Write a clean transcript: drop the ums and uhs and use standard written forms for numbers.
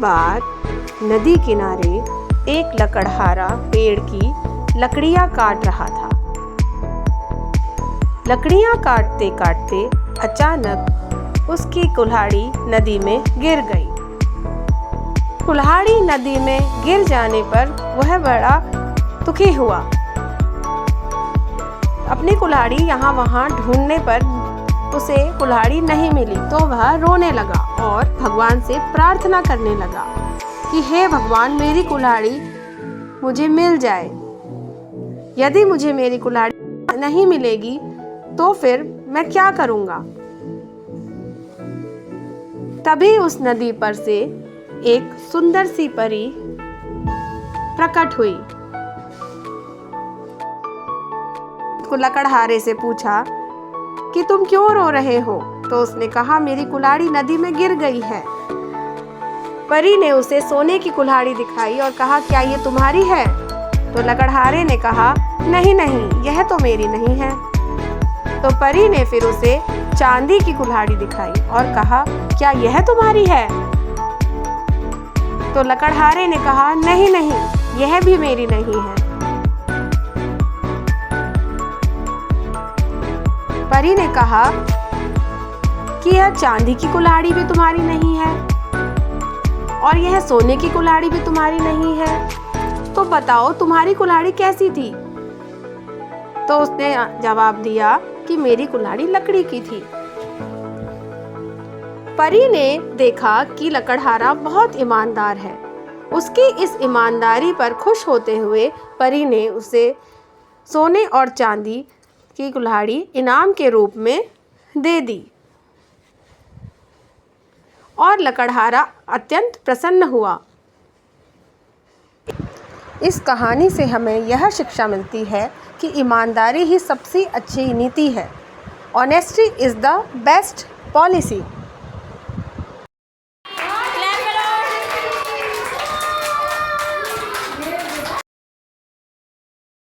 बार नदी किनारे एक लकड़हारा पेड़ की लकड़ियाँ काट रहा था। लकड़ियाँ काटते काटते अचानक उसकी कुल्हाड़ी नदी में गिर गई। कुल्हाड़ी नदी में गिर जाने पर वह बड़ा दुखी हुआ। अपनी कुल्हाड़ी यहाँ वहाँ ढूंढने पर उसे कुल्हाड़ी नहीं मिली तो वह रोने लगा और भगवान से प्रार्थना करने लगा कि हे भगवान, मेरी कुल्हाड़ी मुझे मिल जाए। यदि मुझे मेरी कुल्हाड़ी नहीं मिलेगी तो फिर मैं क्या करूँगा। तभी उस नदी पर से एक सुंदर सी परी प्रकट हुई। लकड़हारे से पूछा कि तुम क्यों रो रहे हो? तो उसने कहा, मेरी कुल्हाड़ी नदी में गिर गई है। परी ने उसे सोने की कुल्हाड़ी दिखाई और कहा, क्या ये तुम्हारी है? तो लकड़हारे ने कहा, नहीं नहीं, यह तो मेरी नहीं है। तो परी ने फिर उसे चांदी की कुल्हाड़ी दिखाई और कहा, क्या यह तुम्हारी है? तो लकड़हारे ने कहा, नहीं नहीं, यह भी मेरी नहीं है। परी ने कहा कि यह चांदी की कुल्हाड़ी भी तुम्हारी नहीं है और यह सोने की कुल्हाड़ी भी तुम्हारी नहीं है, तो बताओ तुम्हारी कुल्हाड़ी कैसी थी? तो उसने जवाब दिया कि मेरी कुल्हाड़ी लकड़ी की थी। परी ने देखा कि लकड़हारा बहुत ईमानदार है। उसकी इस ईमानदारी पर खुश होते हुए परी ने उसे सोने और चांदी की कुल्हाड़ी इनाम के रूप में दे दी और लकड़हारा अत्यंत प्रसन्न हुआ। इस कहानी से हमें यह शिक्षा मिलती है कि ईमानदारी ही सबसे अच्छी नीति है। Honesty is the best policy.